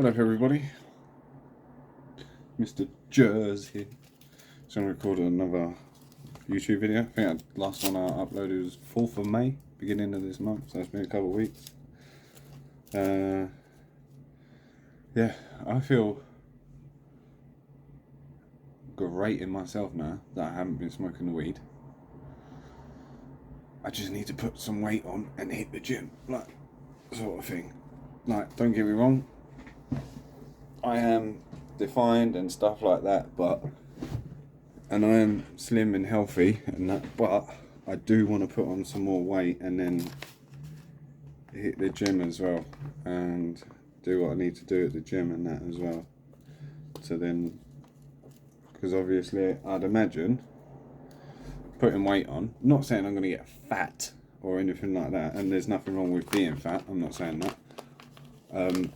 What up, everybody? Mr. Jerzz here. So I'm recording another YouTube video. I think the last one I uploaded was 4th of May, beginning of this month, so it's been a couple of weeks. Yeah, I feel great in myself now that I haven't been smoking the weed. I just need to put some weight on and hit the gym, like, sort of thing. Like, don't get me wrong, I am defined and stuff like that, and I am slim and healthy and that, but I do want to put on some more weight and then hit the gym as well and do what I need to do at the gym and that as well. So then, because obviously I'd imagine putting weight on, not saying I'm going to get fat or anything like that, and there's nothing wrong with being fat, I'm not saying that,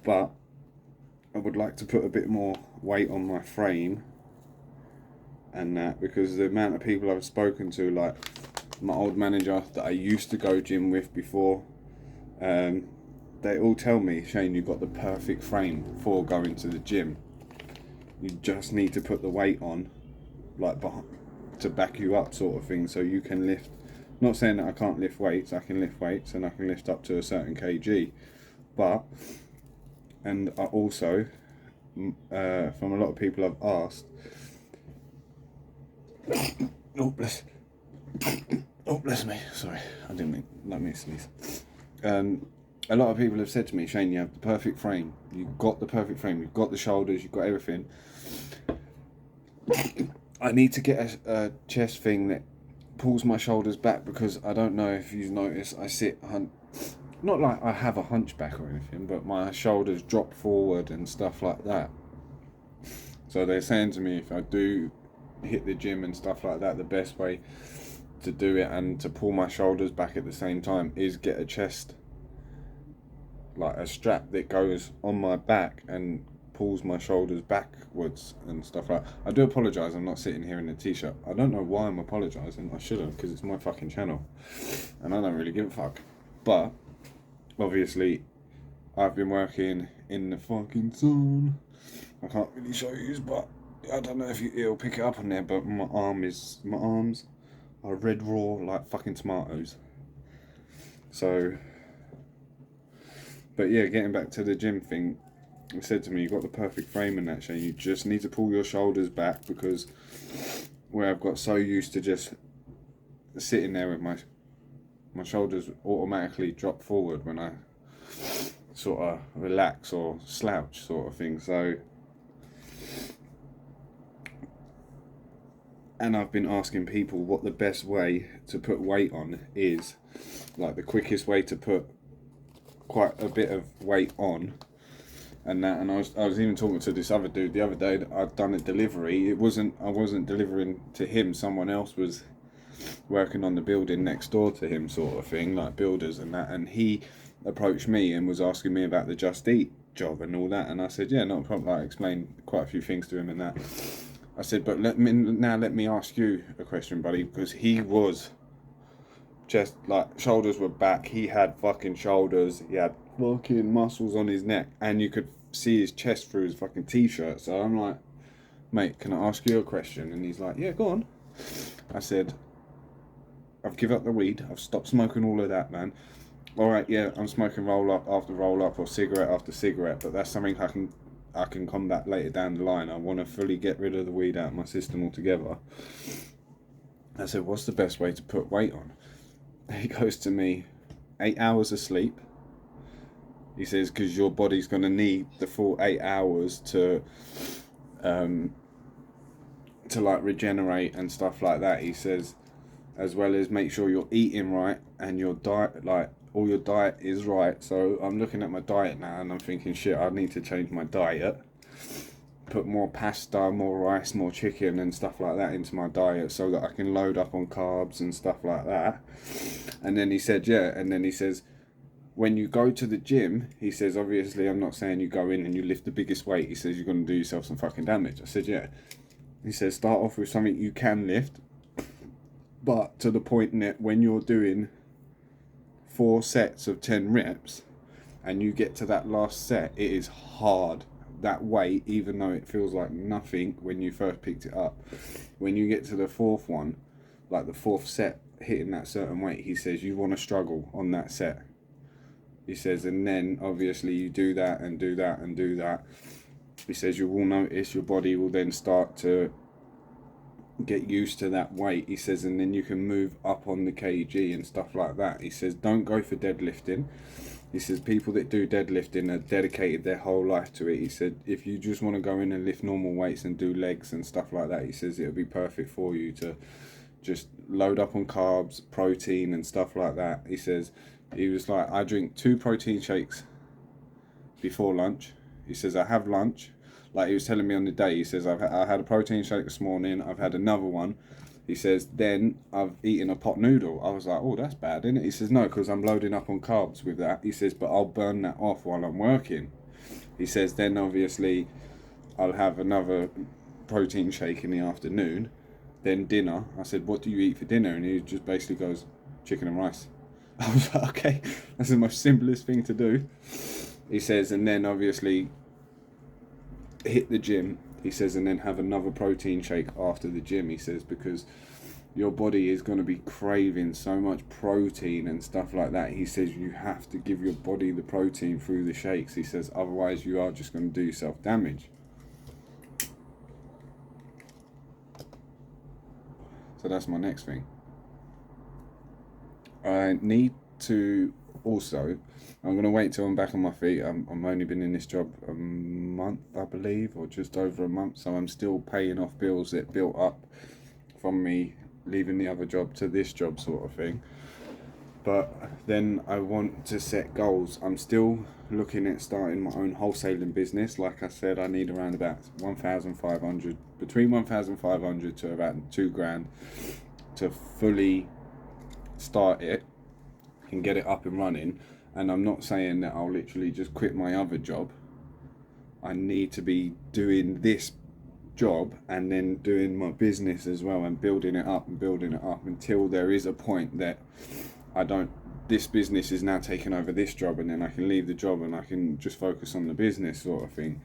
but I would like to put a bit more weight on my frame and that, because the amount of people I've spoken to, like my old manager that I used to go gym with before, they all tell me, Shane, you've got the perfect frame for going to the gym. You just need to put the weight on, like, to back you up, sort of thing, so you can lift. Not saying that I can't lift weights, I can lift weights and I can lift up to a certain kg, and I also, from a lot of people I've asked, oh bless me, sorry, I didn't mean to sneeze. A lot of people have said to me, Shane, you have the perfect frame, you've got the perfect frame, you've got the shoulders, you've got everything. I need to get a chest thing that pulls my shoulders back, because I don't know if you've noticed, I sit not like I have a hunchback or anything, but my shoulders drop forward and stuff like that. So they're saying to me, if I do hit the gym and stuff like that, the best way to do it and to pull my shoulders back at the same time is get a chest, like a strap that goes on my back and pulls my shoulders backwards and stuff like that. I do apologise, I'm not sitting here in a t-shirt. I don't know why I'm apologising. I shouldn't, because it's my fucking channel and I don't really give a fuck. But obviously I've been working in the fucking sun. I can't really show you, but I don't know if it'll pick it up on there, but my arms are red raw like fucking tomatoes. So, but yeah, getting back to the gym thing, he said to me, you've got the perfect frame in that, Shane. You just need to pull your shoulders back, because where I've got so used to just sitting there with my shoulders automatically drop forward when I sort of relax or slouch, sort of thing. So, and I've been asking people what the best way to put weight on is, like the quickest way to put quite a bit of weight on and that. And I was even talking to this other dude the other day that I'd done a delivery. I wasn't delivering to him, someone else was working on the building next door to him, sort of thing, like builders and that, and he approached me and was asking me about the Just Eat job and all that, and I said, yeah, not a problem. I explained quite a few things to him and that. I said, but let me ask you a question, buddy, because he was just like, shoulders were back, he had fucking shoulders, he had fucking muscles on his neck, and you could see his chest through his fucking t-shirt. So I'm like, mate, can I ask you a question? And he's like, yeah, go on. I said, I've given up the weed, I've stopped smoking all of that, man. Alright, yeah, I'm smoking roll up after roll up or cigarette after cigarette, but that's something I can combat later down the line. I want to fully get rid of the weed out of my system altogether. I said, what's the best way to put weight on? He goes to me, 8 hours of sleep. He says, because your body's going to need the full 8 hours to like regenerate and stuff like that. He says, as well as make sure you're eating right and your diet, like all your diet is right. So I'm looking at my diet now and I'm thinking, shit, I need to change my diet, put more pasta, more rice, more chicken and stuff like that into my diet, so that I can load up on carbs and stuff like that. And then he said, yeah, and then he says, when you go to the gym, he says, obviously I'm not saying you go in and you lift the biggest weight. He says, you're going to do yourself some fucking damage. I said, yeah. He says, start off with something you can lift, but to the point that when you're doing 4 sets of 10 reps and you get to that last set, it is hard that weight, even though it feels like nothing when you first picked it up, when you get to the fourth one, like the fourth set, hitting that certain weight, he says you want to struggle on that set. He says, and then obviously you do that and do that and do that. He says you will notice your body will then start to get used to that weight. He says, and then you can move up on the kg and stuff like that. He says, don't go for deadlifting. He says, people that do deadlifting are dedicated their whole life to it. He said, if you just want to go in and lift normal weights and do legs and stuff like that, he says it'll be perfect for you to just load up on carbs, protein and stuff like that. He says, he was like, I drink 2 protein shakes before lunch. He says, I have lunch. Like he was telling me on the day, he says, I had a protein shake this morning, I've had another one. He says, then I've eaten a pot noodle. I was like, oh, that's bad, isn't it? He says, no, because I'm loading up on carbs with that. He says, but I'll burn that off while I'm working. He says, then obviously I'll have another protein shake in the afternoon, then dinner. I said, what do you eat for dinner? And he just basically goes, chicken and rice. I was like, okay, that's the most simplest thing to do. He says, and then obviously hit the gym. He says, and then have another protein shake after the gym. He says, because your body is going to be craving so much protein and stuff like that. He says you have to give your body the protein through the shakes. He says, otherwise you are just going to do yourself damage. So that's my next thing. I need to also, I'm going to wait till I'm back on my feet. I'm only been in this job a month, I believe, or just over a month. So I'm still paying off bills that built up from me leaving the other job to this job sort of thing. But then I want to set goals. I'm still looking at starting my own wholesaling business. Like I said, I need around about 1,500, between 1,500 to about 2,000 to fully start it and get it up and running. And I'm not saying that I'll literally just quit my other job. I need to be doing this job and then doing my business as well and building it up until there is a point that this business is now taking over this job, and then I can leave the job and I can just focus on the business sort of thing.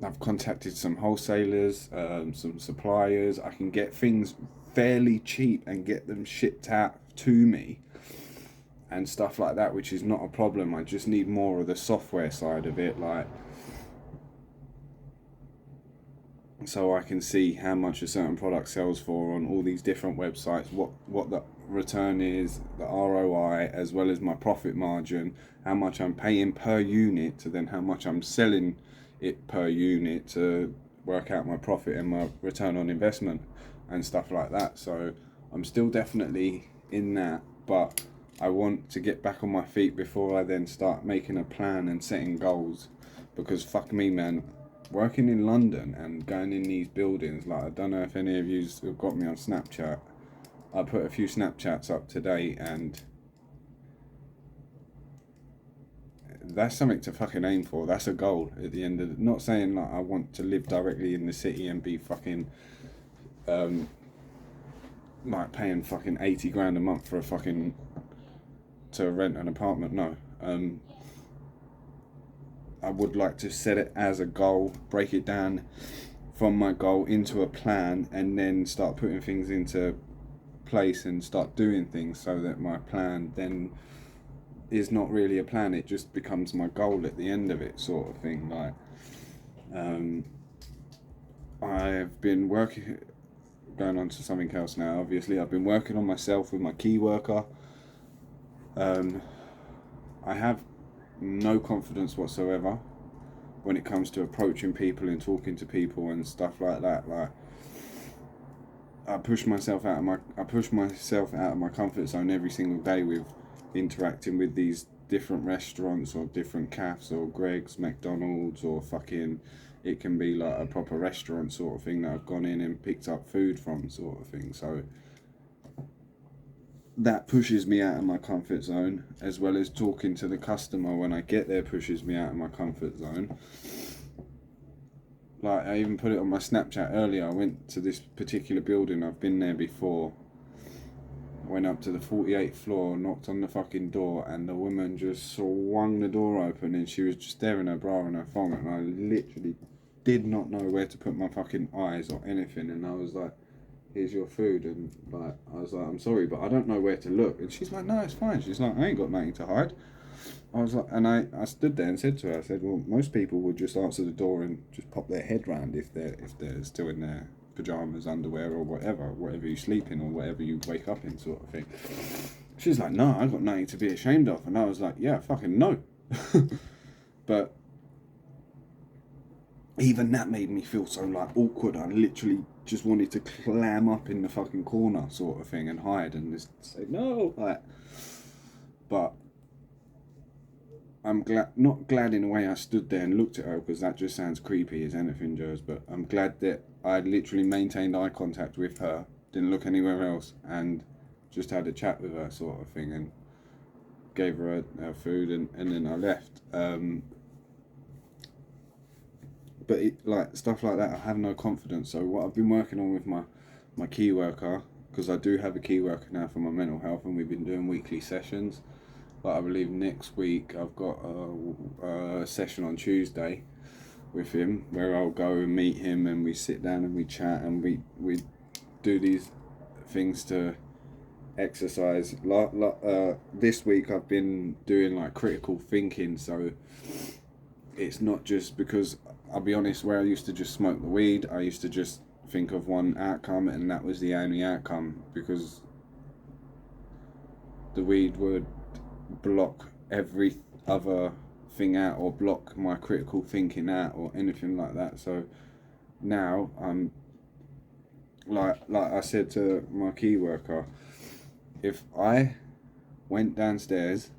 I've contacted some wholesalers, some suppliers. I can get things fairly cheap and get them shipped out to me and stuff like that, which is not a problem. I just need more of the software side of it, like, so I can see how much a certain product sells for on all these different websites, what the return is, the ROI, as well as my profit margin, how much I'm paying per unit to then how much I'm selling it per unit to work out my profit and my return on investment and stuff like that. So I'm still definitely in that, but I want to get back on my feet before I then start making a plan and setting goals, because fuck me, man, working in London and going in these buildings, like, I don't know if any of you have got me on Snapchat. I put a few Snapchats up today, and that's something to fucking aim for. That's a goal at the end of it. Not saying like I want to live directly in the city and be fucking like paying fucking 80 grand a month for to rent an apartment. No. I would like to set it as a goal, break it down from my goal into a plan, and then start putting things into place and start doing things, so that my plan then is not really a plan, it just becomes my goal at the end of it, sort of thing. Like, I've been working, going on to something else now, obviously, I've been working on myself with my key worker. I have no confidence whatsoever when it comes to approaching people and talking to people and stuff like that. Like, I push myself out of my comfort zone every single day with interacting with these different restaurants or different cafes or Greg's, McDonald's, or fucking, it can be like a proper restaurant sort of thing that I've gone in and picked up food from, sort of thing. So that pushes me out of my comfort zone, as well as talking to the customer when I get there pushes me out of my comfort zone. Like, I even put it on my Snapchat earlier. I went to this particular building, I've been there before, went up to the 48th floor, knocked on the fucking door, and the woman just swung the door open, and she was just there in her bra and her thong, and I literally did not know where to put my fucking eyes or anything, and I was like, here's your food, and like, I was like, I'm sorry, but I don't know where to look, and she's like, no, it's fine. She's like, I ain't got nothing to hide. I was like, and I stood there and said to her, I said, well, most people would just answer the door and just pop their head round if they're still in their pajamas, underwear, or whatever you sleep in or whatever you wake up in, sort of thing. She's like, no, I've got nothing to be ashamed of, and I was like, yeah, fucking no. But even that made me feel so like awkward. I literally just wanted to clam up in the fucking corner, sort of thing, and hide and just say no, like. But I'm not glad in a way I stood there and looked at her, because that just sounds creepy as anything, Jerzz, but I'm glad that I literally maintained eye contact with her, didn't look anywhere else, and just had a chat with her, sort of thing, and gave her her food, and then I left. But like stuff like that, I have no confidence. So what I've been working on with my key worker, because I do have a key worker now for my mental health, and we've been doing weekly sessions. But I believe next week I've got a session on Tuesday with him, where I'll go and meet him, and we sit down and we chat, and we do these things to exercise. This week I've been doing like critical thinking, so it's not just, because I'll be honest, where I used to just smoke the weed, I used to just think of one outcome, and that was the only outcome, because the weed would block every other thing out, or block my critical thinking out, or anything like that. So now I'm like I said to my key worker, if I went downstairs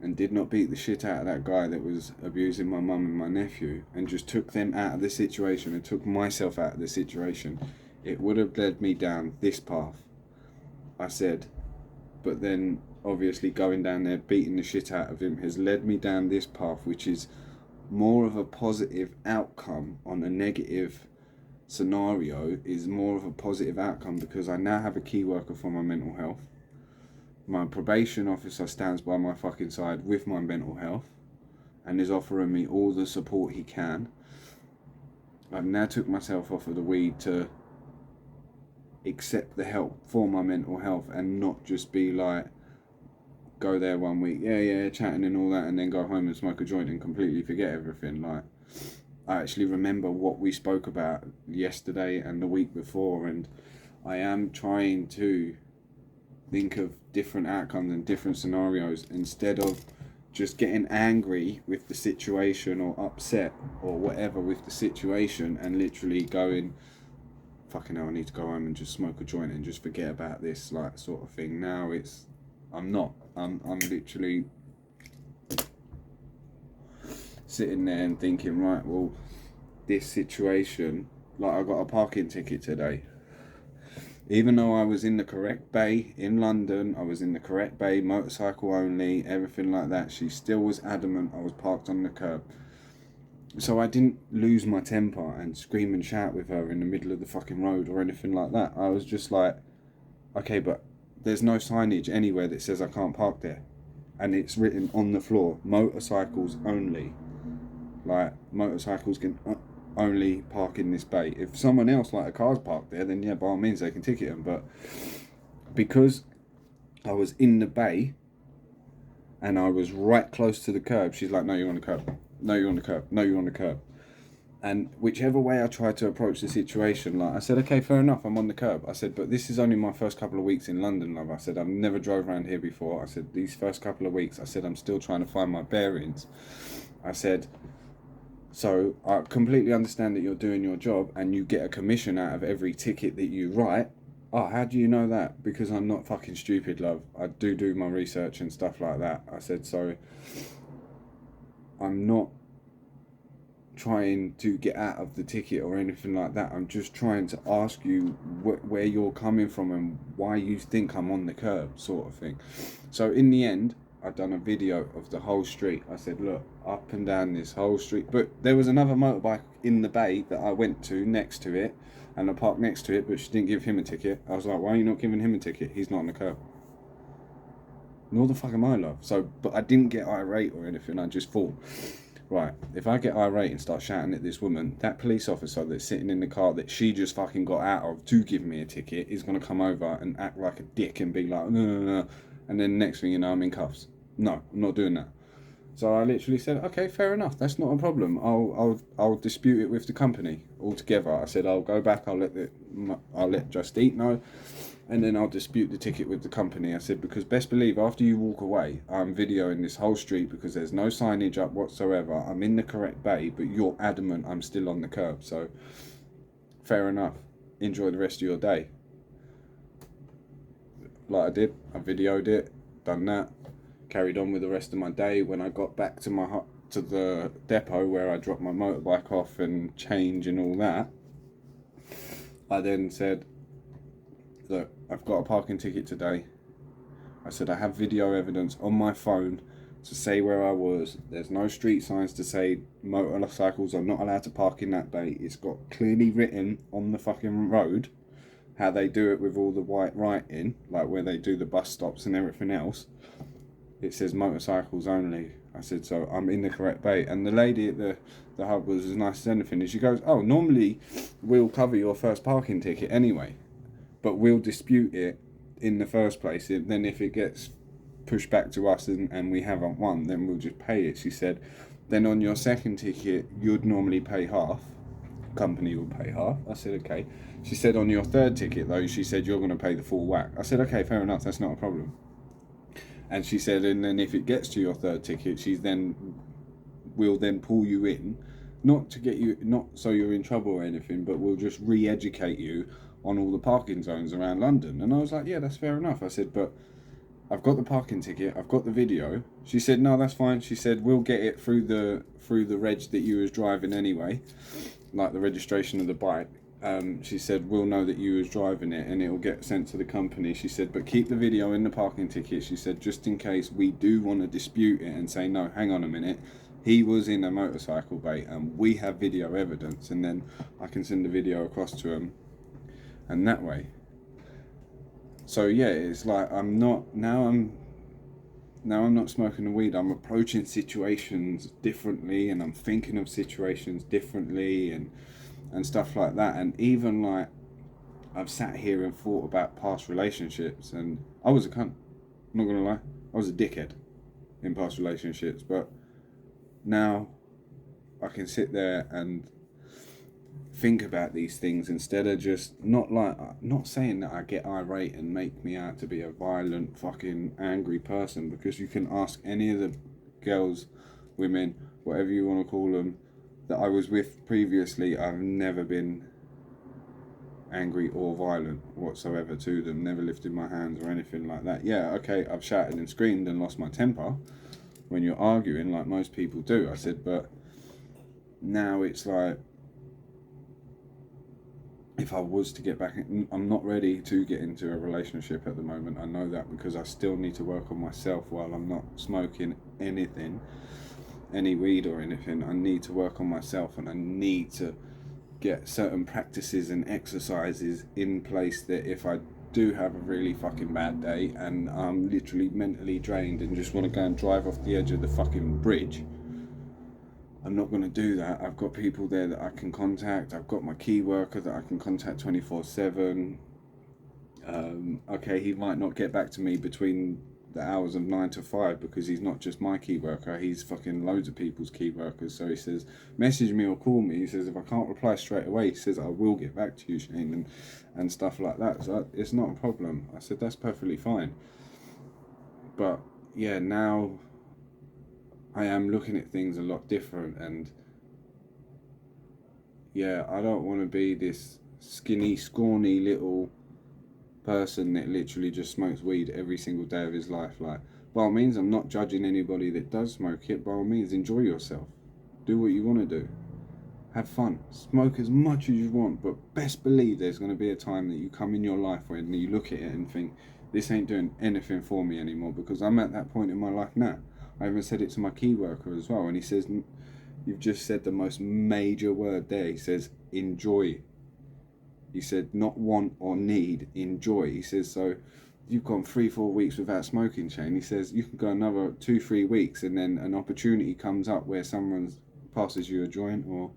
and did not beat the shit out of that guy that was abusing my mum and my nephew, and just took them out of the situation and took myself out of the situation, it would have led me down this path. I said, but then obviously going down there beating the shit out of him has led me down this path, which is more of a positive outcome on a negative scenario, is more of a positive outcome, because I now have a key worker for my mental health. My probation officer stands by my fucking side with my mental health and is offering me all the support he can. I've now took myself off of the weed to accept the help for my mental health, and not just be like, go there 1 week, yeah, chatting and all that, and then go home and smoke a joint and completely forget everything. Like, I actually remember what we spoke about yesterday and the week before, and I am trying to think of different outcomes and different scenarios, instead of just getting angry with the situation or upset or whatever with the situation, and literally going, fucking hell, I need to go home and just smoke a joint and just forget about this, like, sort of thing. Now I'm literally sitting there and thinking, right, well, this situation, like, I got a parking ticket today. Even though I was in the correct bay in London, I was in the correct bay, motorcycle only, everything like that, she still was adamant I was parked on the curb. So I didn't lose my temper and scream and shout with her in the middle of the fucking road or anything like that. I was just like, okay, but there's no signage anywhere that says I can't park there. And it's written on the floor, motorcycles only. Like, motorcycles can only park in this bay. If someone else, like a car's parked there, then yeah, by all means they can ticket them. But because I was in the bay and I was right close to the curb, she's like, no, you're on the curb. No, you're on the curb. No, you're on the curb. And whichever way I tried to approach the situation, like, I said, okay, fair enough, I'm on the curb. I said, but this is only my first couple of weeks in London, love. I said, I've never drove around here before. I said, these first couple of weeks, I said, I'm still trying to find my bearings. I said, so I completely understand that you're doing your job and you get a commission out of every ticket that you write. Oh, how do you know that? Because I'm not fucking stupid, love. I do my research and stuff like that. I said, so I'm not trying to get out of the ticket or anything like that. I'm just trying to ask you where you're coming from and why you think I'm on the curb, sort of thing. So in the end, I've done a video of the whole street. I said, look, up and down this whole street. But there was another motorbike in the bay that I went to next to it. and I parked next to it, but she didn't give him a ticket. I was like, why are you not giving him a ticket? He's not on the curb. Nor the fuck am I, love. So, but I didn't get irate or anything. I just thought, right, if I get irate and start shouting at this woman, that police officer that's sitting in the car that she just fucking got out of to give me a ticket is going to come over and act like a dick and be like, no, no, no. And then next thing you know, I'm in cuffs. No, I'm not doing that. So I literally said, okay, fair enough. That's not a problem. I'll dispute it with the company altogether. I said, I'll go back. I'll let Just Eat know. And then I'll dispute the ticket with the company. I said, because best believe after you walk away, I'm videoing this whole street because there's no signage up whatsoever. I'm in the correct bay, but you're adamant I'm still on the curb. So fair enough. Enjoy the rest of your day. Like I did. I videoed it, done that, carried on with the rest of my day. When I got back to the depot where I dropped my motorbike off and change and all that, I then said, look, I've got a parking ticket today. I said, I have video evidence on my phone to say where I was. There's no street signs to say motorcycles are not allowed to park in that bay. It's got clearly written on the fucking road how they do it with all the white writing, like where they do the bus stops and everything else. It says motorcycles only. I said, so I'm in the correct bay. And the lady at the hub was as nice as anything. And she goes, oh, normally we'll cover your first parking ticket anyway, but we'll dispute it in the first place. Then if it gets pushed back to us and we haven't won, then we'll just pay it. She said, then on your second ticket, you'd normally pay half. Company will pay half. I said, okay. She said, on your third ticket, though, she said, you're going to pay the full whack. I said, okay, fair enough. That's not a problem. And she said, and then if it gets to your third ticket, we'll then pull you in, not so you're in trouble or anything, but we'll just re-educate you on all the parking zones around London. And I was like, yeah, that's fair enough. I said, but I've got the parking ticket, I've got the video. She said, no, that's fine. She said, we'll get it through the reg that you was driving anyway, like the registration of the bike. She said, we'll know that you was driving it and it will get sent to the company. She said, but keep the video in the parking ticket. She said, just in case we do want to dispute it and say, no, hang on a minute, he was in a motorcycle bay and we have video evidence, and then I can send the video across to him, and that way. So yeah, it's like I'm not smoking the weed. I'm approaching situations differently, and I'm thinking of situations differently, and stuff like that. And even like I've sat here and thought about past relationships, and I was a cunt. I'm not gonna lie, I was a dickhead in past relationships, but now I can sit there and think about these things instead of just not saying that I get irate and make me out to be a violent fucking angry person, because you can ask any of the girls, women, whatever you want to call them, that I was with previously. I've never been angry or violent whatsoever to them, never lifted my hands or anything like that. Yeah, okay, I've shouted and screamed and lost my temper when you're arguing like most people do. I said, but now it's like, if I was to get back, I'm not ready to get into a relationship at the moment. I know that, because I still need to work on myself while I'm not smoking anything, any weed or anything. I need to work on myself, and I need to get certain practices and exercises in place that if I do have a really fucking bad day and I'm literally mentally drained and just want to go and drive off the edge of the fucking bridge, I'm not going to do that. I've got people there that I can contact. I've got my key worker that I can contact 24/7. Okay, he might not get back to me between the hours of 9 to 5 because he's not just my key worker, he's fucking loads of people's key workers. So he says, message me or call me. He says, if I can't reply straight away, he says, I will get back to you, Shane, and stuff like that. So it's not a problem. I said, that's perfectly fine. But yeah, now I am looking at things a lot different, and yeah, I don't want to be this skinny, scrawny little person that literally just smokes weed every single day of his life. Like, by all means, I'm not judging anybody that does smoke it. By all means, enjoy yourself. Do what you want to do. Have fun. Smoke as much as you want, but best believe there's going to be a time that you come in your life when you look at it and think, this ain't doing anything for me anymore, because I'm at that point in my life now. I even said it to my key worker as well, and he says, you've just said the most major word there. He says, enjoy. He said, not want or need, enjoy. He says, so you've gone 3-4 weeks without smoking, Shane. He says, you can go another 2-3 weeks and then an opportunity comes up where someone passes you a joint, or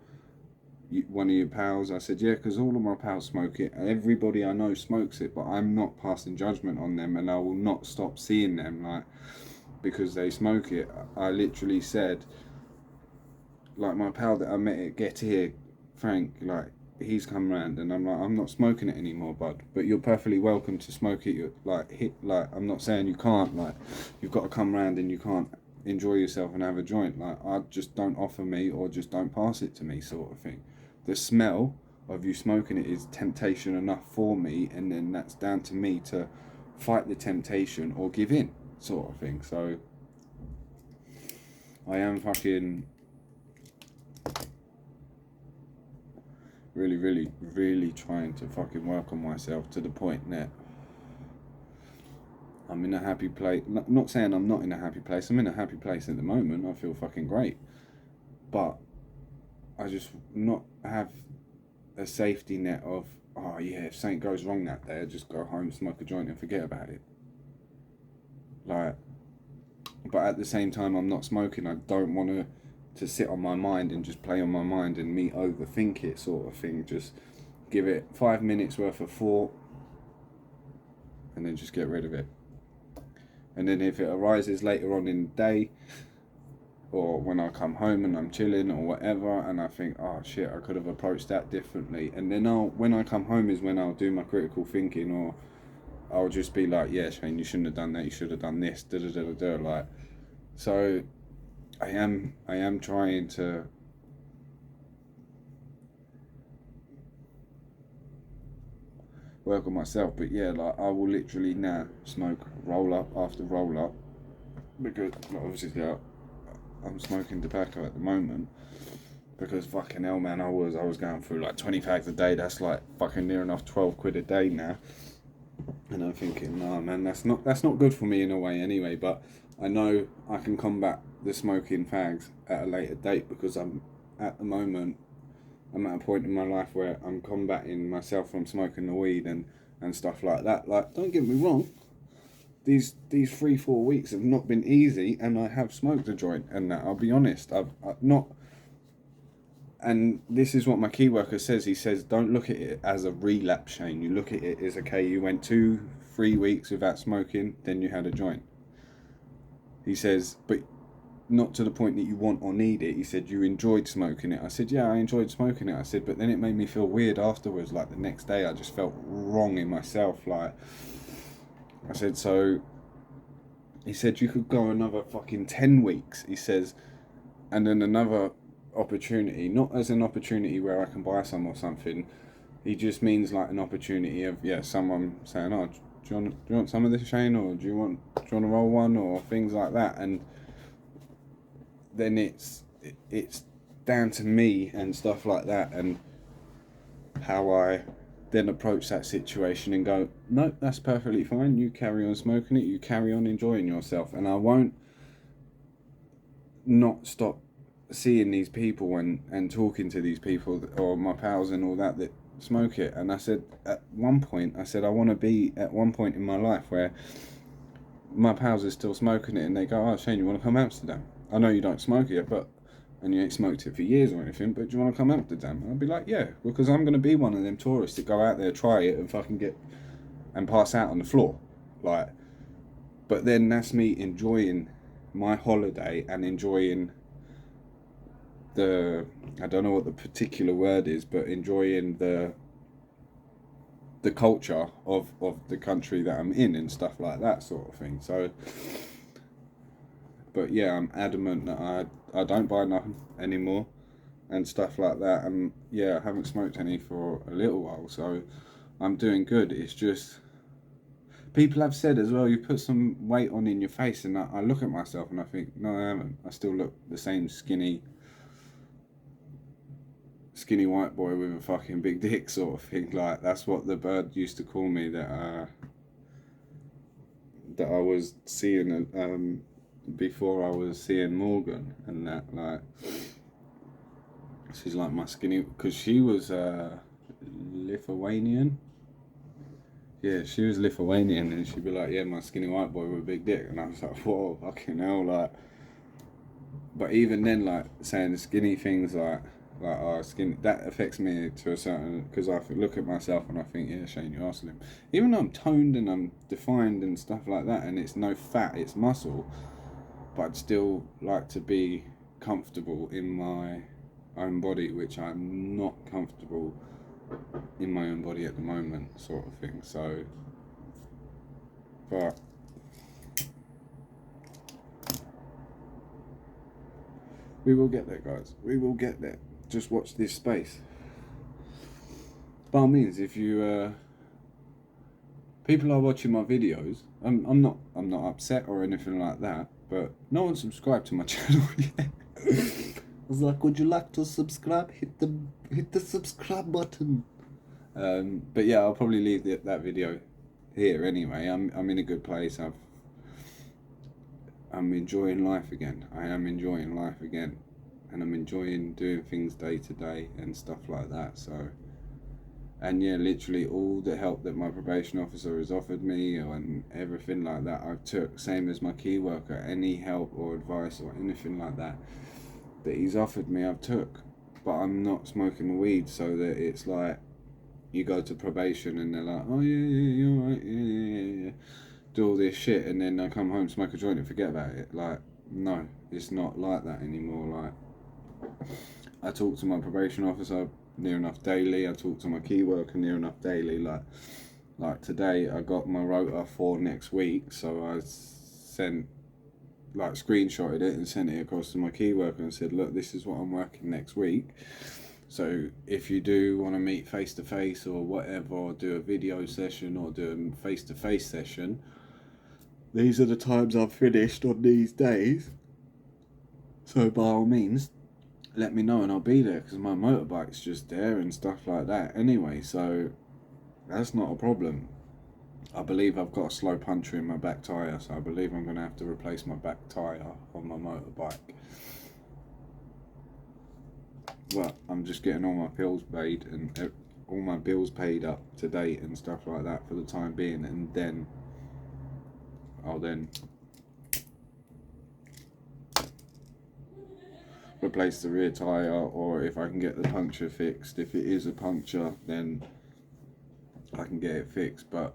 one of your pals. I said, yeah, because all of my pals smoke it. Everybody I know smokes it, but I'm not passing judgment on them, and I will not stop seeing them, like, because they smoke it. I literally said, like, my pal that I met at Get Here, Frank, like, he's come round, and I'm like, I'm not smoking it anymore, bud, but you're perfectly welcome to smoke it. Like, I'm not saying you can't, like, you've got to come round and you can't enjoy yourself and have a joint. Like, I just don't offer me, or just don't pass it to me, sort of thing. The smell of you smoking it is temptation enough for me, and then that's down to me to fight the temptation or give in, sort of thing. So I am fucking really trying to fucking work on myself to the point that I'm in a happy place. Not saying I'm not in a happy place. I'm in a happy place at the moment. I feel fucking great, but I just not have a safety net of, oh yeah, if something goes wrong that day, I just go home, smoke a joint and forget about it. Like, but at the same time, I'm not smoking. I don't want to sit on my mind and just play on my mind and me overthink it, sort of thing. Just give it 5 minutes worth of thought and then just get rid of it. And then if it arises later on in the day, or when I come home and I'm chilling or whatever, and I think, oh shit, I could have approached that differently, and then when I come home is when I'll do my critical thinking, or I'll just be like, yeah, Shane, you shouldn't have done that, you should have done this, like. So I am trying to work on myself, but yeah, like, I will literally now smoke roll up after roll up, because obviously I'm smoking tobacco at the moment, because fucking hell, man, I was going through like 20 fags a day. That's like fucking near enough 12 quid a day now, and I'm thinking, nah, man, that's not good for me in a way anyway. But I know I can combat the smoking fags at a later date, because at the moment I'm at a point in my life where I'm combating myself from smoking the weed and stuff like that. Like, don't get me wrong, these 3-4 weeks have not been easy, and I have smoked a joint, and that, I'll be honest, I've not. And this is what my key worker says. He says, don't look at it as a relapse, Shane. You look at it as, okay, you went 2-3 weeks without smoking, then you had a joint. He says, but not to the point that you want or need it. He said, you enjoyed smoking it. I said, yeah, I enjoyed smoking it. I said, but then it made me feel weird afterwards. Like, the next day I just felt wrong in myself. Like, I said, so he said, you could go another fucking 10 weeks, he says, and then another opportunity, not as an opportunity where I can buy some or something. He just means like an opportunity of, yeah, someone saying, oh, do you want some of this, Shane, or do you want to roll one, or things like that. And then it's down to me and stuff like that, and how I then approach that situation and go, no, that's perfectly fine, you carry on smoking it, you carry on enjoying yourself, and I won't not stop seeing these people and talking to these people, or my pals and all that smoke it. And I said, at one point, I said, I want to be at one point in my life where my pals are still smoking it, and they go, oh, Shane, you want to come to Amsterdam? I know you don't smoke it, and you ain't smoked it for years or anything, but do you want to come to Amsterdam? And I'd be like, yeah, because I'm going to be one of them tourists that go out there, try it, and fucking get and pass out on the floor, like. But then that's me enjoying my holiday and enjoying I don't know what the particular word is, but enjoying the culture of the country that I'm in and stuff like that, sort of thing. So, but yeah, I'm adamant that I don't buy nothing anymore and stuff like that. And yeah, I haven't smoked any for a little while, so I'm doing good. It's just, people have said as well, you put some weight on in your face, and I look at myself and I think, no, I haven't. I still look the same skinny white boy with a fucking big dick, sort of thing. Like, that's what the bird used to call me, that I was seeing before I was seeing Morgan, and that, like, she's like my skinny, because she was Lithuanian. Yeah, she was Lithuanian, and she'd be like, yeah, my skinny white boy with a big dick. And I was like, whoa, fucking hell, like. But even then, like, saying the skinny things, oh, skinny, that affects me to a certain, because I look at myself and I think, yeah, Shane, you are slim. Even though I'm toned and I'm defined and stuff like that, and it's no fat, it's muscle, but I'd still like to be comfortable in my own body, which I'm not comfortable in my own body at the moment, sort of thing. So, but we will get there, guys. We will get there. Just watch this space. By all means, if you people are watching my videos, I'm not upset or anything like that. But no one subscribed to my channel yet. I was like, would you like to subscribe? Hit the subscribe button. But yeah, I'll probably leave that video here anyway. I'm in a good place. I'm enjoying life again. I am enjoying life again, and I'm enjoying doing things day to day and stuff like that. So, and yeah, literally all the help that my probation officer has offered me and everything like that, I've took. Same as my key worker, any help or advice or anything like that he's offered me, I've took. But I'm not smoking the weed, so that it's like you go to probation and they're like, oh yeah, you're right, yeah. Do all this shit, and then I come home, smoke a joint and forget about it. Like, no, it's not like that anymore. Like, I talk to my probation officer near enough daily. I talk to my key worker near enough daily. Like today, I got my rota for next week, so I screenshotted it and sent it across to my key worker and said, look, this is what I'm working next week. So if you do want to meet face to face or whatever, or do a video session or do a face to face session, these are the times I've finished on these days. So by all means, let me know and I'll be there, because my motorbike's just there and stuff like that anyway, so that's not a problem. I believe I've got a slow puncture in my back tyre, so I believe I'm going to have to replace my back tyre on my motorbike. But I'm just getting all my bills paid and all my bills paid up to date and stuff like that for the time being, and then I'll then replace the rear tyre, or if I can get the puncture fixed, if it is a puncture, then I can get it fixed. But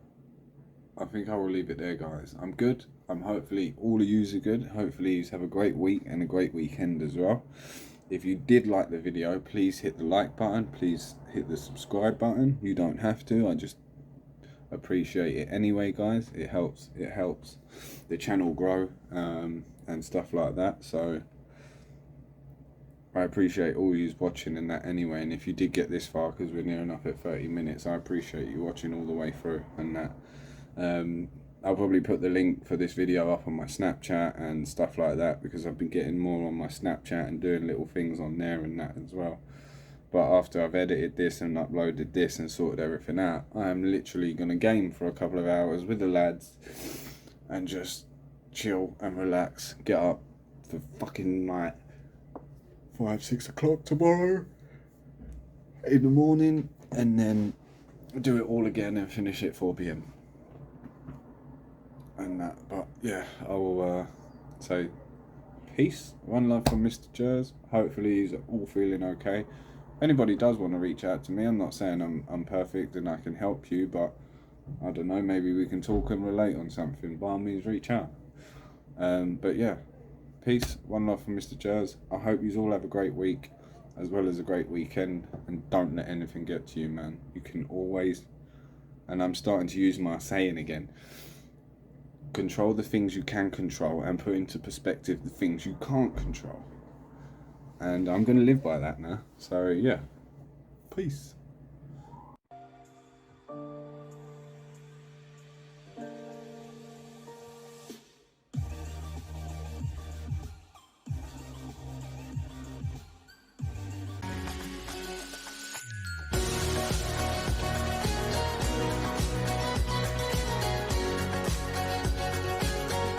I think I will leave it there, guys. I'm good. Hopefully all of yous are good. Hopefully you have a great week and a great weekend as well. If you did like the video, please hit the like button. Please hit the subscribe button. You don't have to. I just appreciate it anyway, guys. It helps the channel grow and stuff like that. So I appreciate all you watching and that anyway. And if you did get this far, because we're near enough at 30 minutes, I appreciate you watching all the way through and that. I'll probably put the link for this video up on my Snapchat and stuff like that, because I've been getting more on my Snapchat and doing little things on there and that as well. But after I've edited this and uploaded this and sorted everything out, I am literally going to game for a couple of hours with the lads and just chill and relax, get up for fucking like 5-6 o'clock tomorrow in the morning, and then do it all again and finish at 4 PM. And that, but yeah, I will say peace, one love from Mr. Jerzz. Hopefully he's all feeling okay. If anybody does want to reach out to me, I'm not saying I'm perfect and I can help you, but I don't know, maybe we can talk and relate on something. By all means, reach out. But yeah, peace, one love from Mr. Jerzz. I hope you all have a great week as well as a great weekend, and don't let anything get to you, man. You can always, and I'm starting to use my saying again, control the things you can control and put into perspective the things you can't control. And I'm going to live by that now. So yeah, peace.